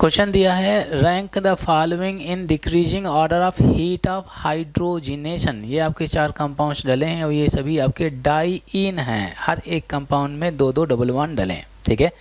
Question दिया है rank the following in decreasing order of heat of hydrogenation. ये आपके 4 कंपाउंड्स डले हैं और ये सभी आपके डाईइन हैं, हर एक कंपाउंड में 2-2 डबल बॉन्ड डले हैं। ठीक है,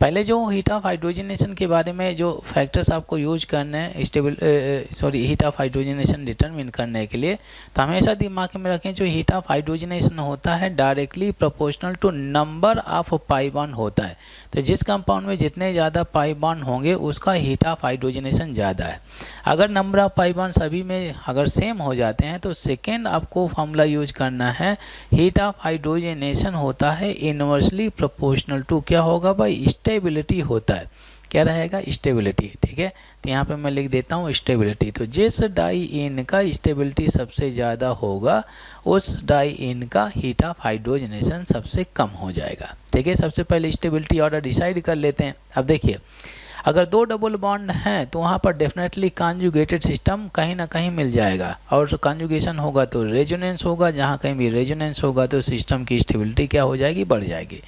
पहले जो हीट ऑफ हाइड्रोजनेशन के बारे में जो फैक्टर्स आपको यूज करने हैं हीट ऑफ हाइड्रोजनेशन डिटरमिन करने के लिए, तो हमेशा दिमाग में रखें जो हीट ऑफ हाइड्रोजनेशन होता है directly proportional to number of pi bond होता है। तो जिस कंपाउंड में जितने ज़्यादा पाई बॉन्ड होंगे उसका हीट ऑफ हाइड्रोजनेशन ज़्यादा है। अगर नंबर ऑफ पाई बॉन्ड सभी में अगर सेम हो जाते हैं तो सेकेंड आपको फॉर्मूला यूज करना है, हीट ऑफ हाइड्रोजनेशन होता है इनवर्सली प्रोपोर्शनल टू क्या होगा भाई, स्टेबिलिटी होता है। क्या रहेगा, स्टेबिलिटी। ठीक है, तो यहाँ पे मैं लिख देता हूँ स्टेबिलिटी। तो जिस डाईइन का स्टेबिलिटी सबसे ज़्यादा होगा उस डाईइन का हीट ऑफ हाइड्रोजनेशन सबसे कम हो जाएगा। ठीक है, सबसे पहले स्टेबिलिटी ऑर्डर डिसाइड कर लेते हैं। अब देखिए, अगर 2 डबल बॉन्ड हैं तो वहाँ पर डेफिनेटली कॉन्जुगेटेड सिस्टम कहीं ना कहीं मिल जाएगा, और कॉन्जुगेशन होगा तो रेजोनेंस होगा, जहाँ कहीं भी रेजोनेंस होगा तो सिस्टम की स्टेबिलिटी क्या हो जाएगी, बढ़ जाएगी।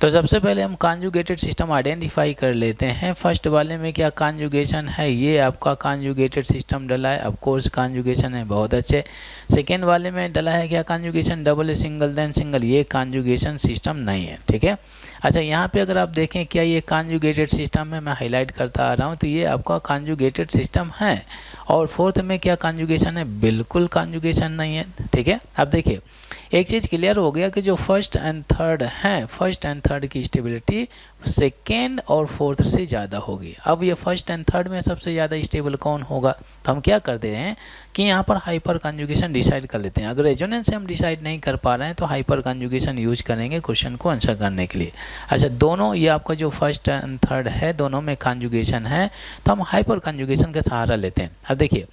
तो सबसे पहले हम कॉन्जुगेटेड सिस्टम आइडेंटिफाई कर लेते हैं। फर्स्ट वाले में क्या कॉन्जुगेशन है, ये आपका कॉन्जुगेटेड सिस्टम डला है, ऑफ कोर्स कॉन्जुगेशन है, बहुत अच्छे। सेकेंड वाले में डला है क्या conjugation, double single then single, ये कॉन्जुगेशन सिस्टम नहीं है। ठीक है, अच्छा यहाँ पे अगर आप देखें क्या ये कॉन्जुगेटेड सिस्टम है, मैं हाईलाइट करता आ रहा हूँ, तो ये आपका कॉन्जुगेटेड सिस्टम है। और फोर्थ में क्या कॉन्जुगेशन है, बिल्कुल कॉन्जुगेशन नहीं है। ठीक है, अब देखिए एक चीज़ क्लियर हो गया कि जो फर्स्ट एंड थर्ड हैं, फर्स्ट एंड थर्ड की स्टेबिलिटी सेकेंड और फोर्थ से ज़्यादा होगी। अब ये फर्स्ट एंड थर्ड में सबसे ज़्यादा स्टेबल कौन होगा, तो हम क्या करते हैं कि यहाँ पर हाइपर कॉन्जुगेशन डिसाइड कर लेते हैं। अगर रेजोनेंस से हम डिसाइड नहीं कर पा रहे हैं तो हाइपर कॉन्जुगेशन यूज करेंगे क्वेश्चन को आंसर करने के लिए। अच्छा, दोनों ये आपका जो फर्स्ट एंड थर्ड है दोनों में कॉन्जुगेशन है तो हम हाइपर कॉन्जुगेशन का सहारा लेते हैं। अब देखिए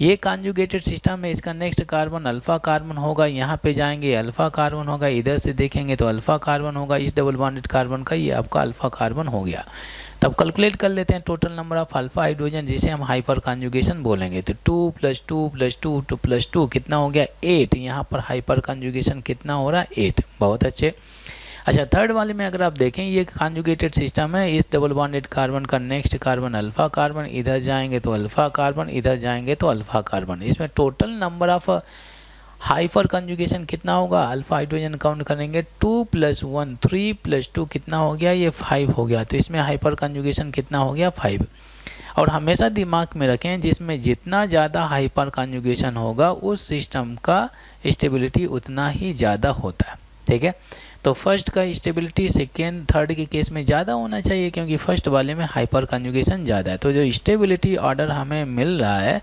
ये कॉन्जुगेटेड सिस्टम है, इसका नेक्स्ट कार्बन अल्फा कार्बन होगा, यहाँ पे जाएंगे अल्फा कार्बन होगा, इधर से देखेंगे तो अल्फा कार्बन होगा, इस डबल बॉन्डेड कार्बन का ये आपका अल्फा कार्बन हो गया। तब कैलकुलेट कर लेते हैं total number of alpha hydrogen जिसे हम हाइपर कॉन्जुगेशन बोलेंगे। तो 2 + 2 + 2 2 + 2 कितना हो गया, 8। यहाँ पर हाइपर कॉन्जुगेशन कितना हो रहा है, 8। बहुत अच्छे। अच्छा, थर्ड वाले में अगर आप देखें ये कॉन्जुगेटेड सिस्टम है, इस डबल बॉन्डेड कार्बन का नेक्स्ट कार्बन अल्फा कार्बन, इधर जाएंगे तो अल्फा कार्बन, इधर जाएंगे तो अल्फा कार्बन। इसमें total number of hyper conjugation कितना होगा, अल्फा हाइड्रोजन काउंट करेंगे 2 + 1 3 + 2 कितना हो गया, ये 5 हो गया। तो इसमें हाइपर कॉन्जुगेशन कितना हो गया, 5। और हमेशा दिमाग में रखें जिसमें जितना ज़्यादा हाइपर कॉन्जुगेशन होगा उस सिस्टम का स्टेबिलिटी उतना ही ज़्यादा होता है। ठीक है, तो फर्स्ट का स्टेबिलिटी सेकेंड थर्ड के केस में ज़्यादा होना चाहिए क्योंकि फर्स्ट वाले में हाइपर कॉन्जुगेशन ज़्यादा है। तो जो स्टेबिलिटी ऑर्डर हमें मिल रहा है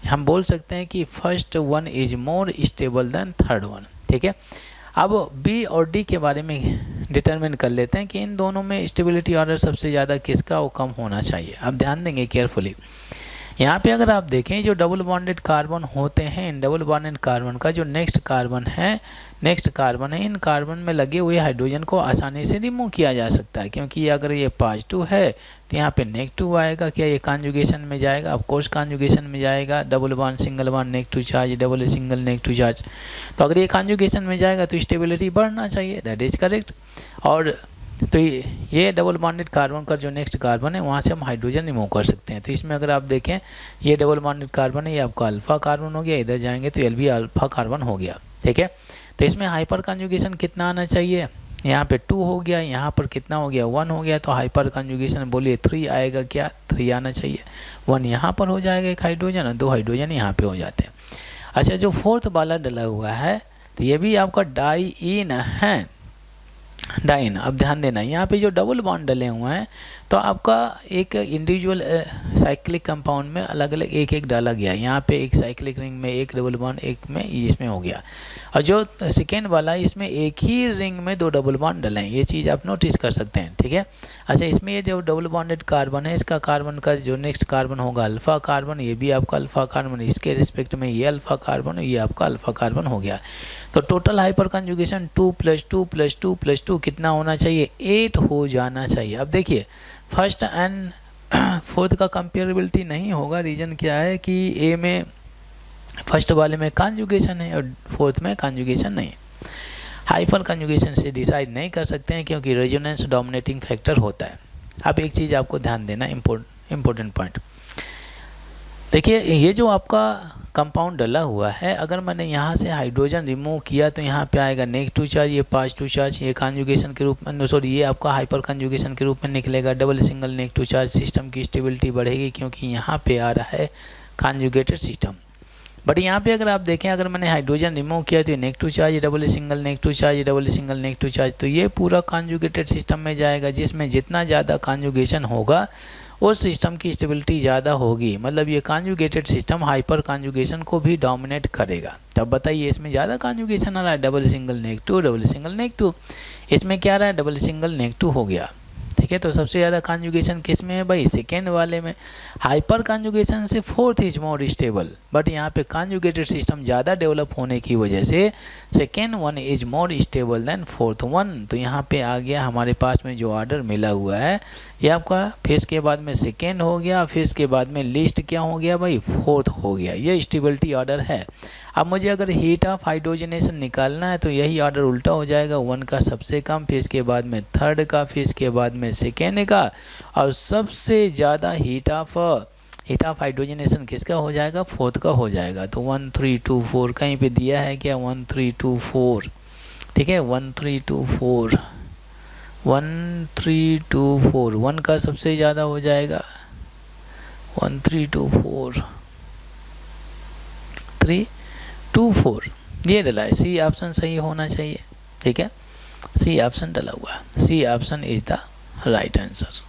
हम बोल सकते हैं कि first one is more stable then third one. ठीक है, अब बी और डी के बारे में डिटरमिन कर लेते हैं कि इन दोनों में स्टेबिलिटी ऑर्डर सबसे ज़्यादा किसका वो कम होना चाहिए। अब ध्यान देंगे केयरफुली, यहाँ पे अगर आप देखें जो डबल बॉन्डेड कार्बन होते हैं, इन डबल बॉन्डेड कार्बन का जो नेक्स्ट कार्बन है इन कार्बन में लगे हुए हाइड्रोजन को आसानी से रिमूव किया जा सकता है क्योंकि अगर ये पॉजिटिव है तो यहाँ पे नेगेटिव आएगा। क्या ये कॉन्जुगेशन में जाएगा, ऑफ कोर्स कॉन्जुगेशन में जाएगा। Double bond single bond negative charge, double single negative charge, तो अगर ये कॉन्जुगेशन में जाएगा तो स्टेबिलिटी बढ़ना चाहिए, दैट इज करेक्ट। और तो ये डबल बॉन्डेड कार्बन का जो नेक्स्ट कार्बन है वहाँ से हम हाइड्रोजन रिमूव कर सकते हैं। तो इसमें अगर आप देखें ये डबल बॉन्डेड कार्बन है, ये आपका अल्फा कार्बन हो गया, इधर जाएंगे तो ये भी अल्फा कार्बन हो गया। ठीक है, तो इसमें हाइपर कॉन्जुगेशन कितना आना चाहिए, यहाँ पे 2 हो गया, यहाँ पर कितना हो गया, 1 हो गया। तो हाइपर कॉन्जुगेशन बोलिए 3 आएगा, क्या 3 आना चाहिए। 1 यहाँ पर हो जाएगा एक हाइड्रोजन और 2 हाइड्रोजन यहाँ पे हो जाते हैं। अच्छा, जो फोर्थ वाला डला हुआ है तो ये भी आपका डाईइन है, डाइन। अब ध्यान देना यहाँ पे जो डबल बॉन्ड डले हुए हैं तो आपका एक इंडिविजुअल साइक्लिक कंपाउंड में अलग अलग एक एक डाला गया। यहाँ पे एक साइक्लिक रिंग में एक डबल बॉन्ड एक में इसमें हो गया, और जो सेकेंड वाला इसमें एक ही रिंग में 2 डबल बॉन्ड डले हैं। ये चीज़ आप नोटिस कर सकते हैं। ठीक है, अच्छा इसमें ये जो डबल बॉन्डेड कार्बन है इसका कार्बन का जो नेक्स्ट कार्बन होगा अल्फा कार्बन, ये भी आपका अल्फा कार्बन, इसके रिस्पेक्ट में ये अल्फा कार्बन, ये आपका अल्फा कार्बन हो गया। तो टोटल हाइपर कॉन्जुगेशन 2 + 2 + 2 + 2 कितना होना चाहिए, 8 हो जाना चाहिए। अब देखिए फर्स्ट एंड फोर्थ का कंपेरेबिलिटी नहीं होगा, रीज़न क्या है कि ए में फर्स्ट वाले में कॉन्जुगेशन है और फोर्थ में कॉन्जुगेशन नहीं है। हाइपर कॉन्जुगेशन से डिसाइड नहीं कर सकते हैं क्योंकि रेजोनेंस डोमिनेटिंग फैक्टर होता है। अब एक चीज़ आपको ध्यान देना इम्पोर्टेंट पॉइंट। देखिए ये जो आपका कंपाउंड डला हुआ है, अगर मैंने यहाँ से हाइड्रोजन रिमूव किया तो यहाँ पे आएगा नेगेटिव चार्ज, ये पॉजिटिव चार्ज, ये कॉन्जुगेशन के रूप में, सॉरी ये आपका हाइपर कॉन्जुगेशन के रूप में निकलेगा। Double single negative charge, system की स्टेबिलिटी बढ़ेगी क्योंकि यहाँ पे आ रहा है कॉन्जुगेटेड सिस्टम। बट यहाँ पे अगर आप देखें, अगर मैंने हाइड्रोजन रिमूव किया तो ये negative charge, double single negative charge, double single negative charge, तो ये पूरा कॉन्जुगेटेड सिस्टम में जाएगा, जिसमें जितना ज़्यादा कॉन्जुगेशन होगा उस सिस्टम की स्टेबिलिटी ज़्यादा होगी। मतलब ये कॉन्जुगेटेड सिस्टम हाइपर कॉन्जुगेशन को भी डोमिनेट करेगा। तब बताइए इसमें ज़्यादा कॉन्जुगेशन आ रहा है, double single negative, double single negative, इसमें क्या आ रहा है, डबल सिंगल नेगेटिव हो गया। ठीक है, तो सबसे ज़्यादा कॉन्जुगेशन किस में है भाई, सेकेंड वाले में। हाइपर कॉन्जुगेशन से fourth is more stable, but यहाँ पे कॉन्जुगेटेड सिस्टम ज़्यादा डेवलप होने की वजह से second one is more stable then fourth one. तो यहाँ पे आ गया हमारे पास में जो ऑर्डर मिला हुआ है, ये आपका फिर के बाद में सेकेंड हो गया, फिर के बाद में लिस्ट क्या हो गया भाई, फोर्थ हो गया। ये स्टेबिलिटी ऑर्डर है। अब मुझे अगर हीट ऑफ हाइड्रोजनेशन निकालना है तो यही ऑर्डर उल्टा हो जाएगा, वन का सबसे कम, फिर के बाद में थर्ड का, फिर के बाद में सेकेंड का, और सबसे ज़्यादा हीट ऑफ हाइड्रोजनेशन किसका हो जाएगा, फोर्थ का हो जाएगा। तो 1 3 2 4 कहीं पे दिया है क्या, 1 3 2 4, ठीक है, 1 3 2 4, 1 3 2 4, वन का सबसे ज़्यादा हो जाएगा, 1 3 2 4 3 2 4, ये डला है। सी ऑप्शन सही होना चाहिए। ठीक है, सी ऑप्शन डला हुआ है, C option is the right answer.